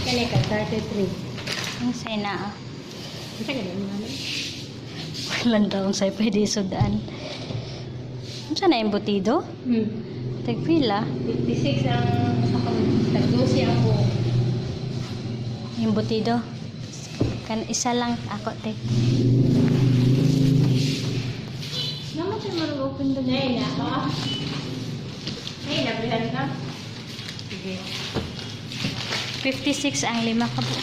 Kani ka 33. Ang sana. Isa ka din naman. Walang daong say pwede sudan. Ano sana yung butido? Tagpila. 56 ang tag-12 ako. Yung butido. Isa lang ako, te. Naman siya marunong doon. Ay, na. Ay, nabrihan ka? Sige. 56 ang 5 ka po.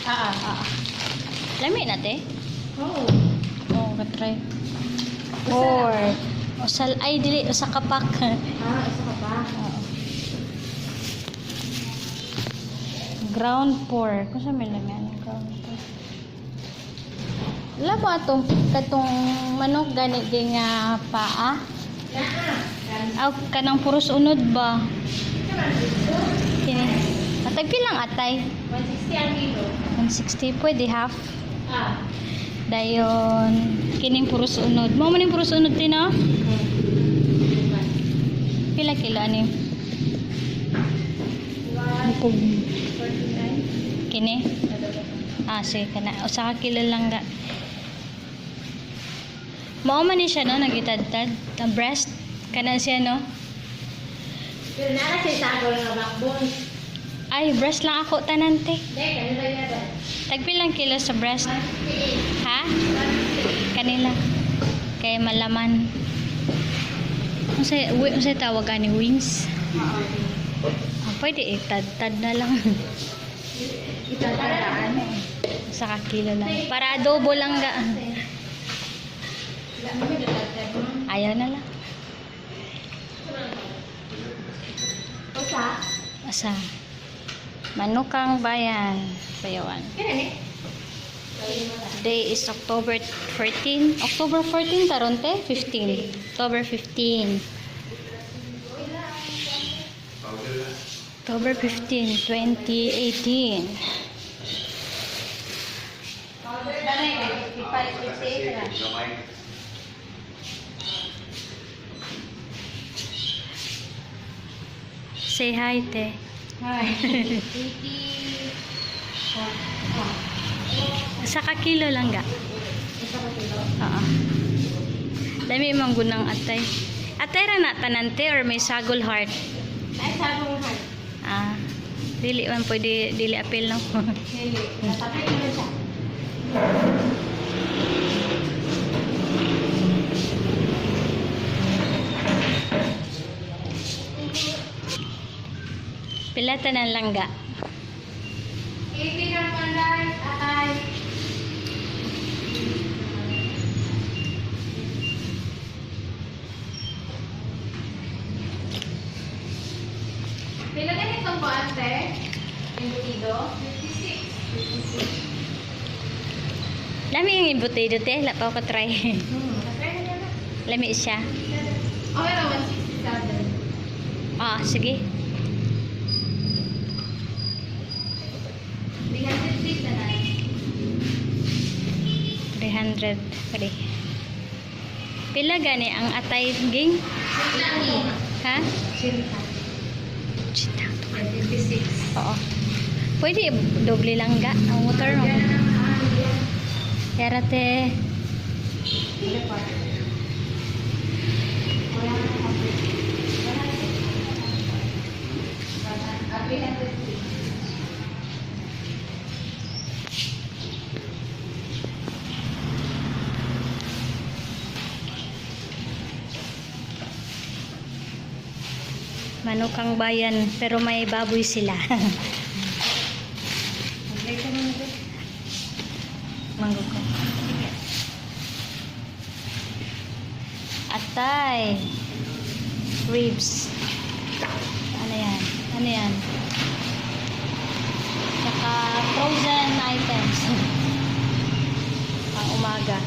Lami na, te? Oo. Oo, katry. 4. Usal, ay, dili, usa ka pack. Isa ka pa? Oo. Ground 4. Kung saan may laman? Ground 4. Wala mo katong manok gani di nga paa. Aw kanang puros unod ba? Kini. Atag pilang atay? 160 ang kilo. 160 pwede half. Dayon kining puros unod. Mo man ning puros unod din no? Pila kilo ani? 49. Kini. Sige kana. Usa ka kilo lang ga. Mao man ni siya no nagitadtad, ang breast kana siya no. Pero nara siya sagol nga backbone. Ay, breast lang ako tanan te. Dek, ano ba yan ba? Tagpilang kilo sa breast? Ha? Kanila. Kaya malaman. Unsay tawag ani wings? Pwede itad-tad na lang. Itadaan. Sa kilo lang. Para adobo lang ga. Ayaw na lang. Asa? Manukang Bayan. Payawan. Today is October 14. October 14 taron te? 15. October 15. October 15, 2018. Say hi, te. Hi. Sa kakilo lang ga? Isa ka kilo. Oo. Dami mong gunang atay. Atay ra na tanante or may sagol heart? Ay, sagol heart. Dili man pwede, dili apil no. Dili. Natapay ko na siya. Pila tanan langga? 80 ang panday, atay. Pila din itong kuante? Yung butido? 56. Lami yung ibutido te, lapaw ko try. Natry na na. Lami siya. Okay na, 167. Sige. 300 feet na na. 300. Pwede. Pila gani ang atay ging? Ha? Sinta. Chita. 56. Oo. Pwede doble lang ga ang motor mo. Kaya te. Manukang Bayan, pero may baboy sila. Manggo ko. Atay. Ribs. Ano yan? Ano yan? Saka frozen items. Pang umaga.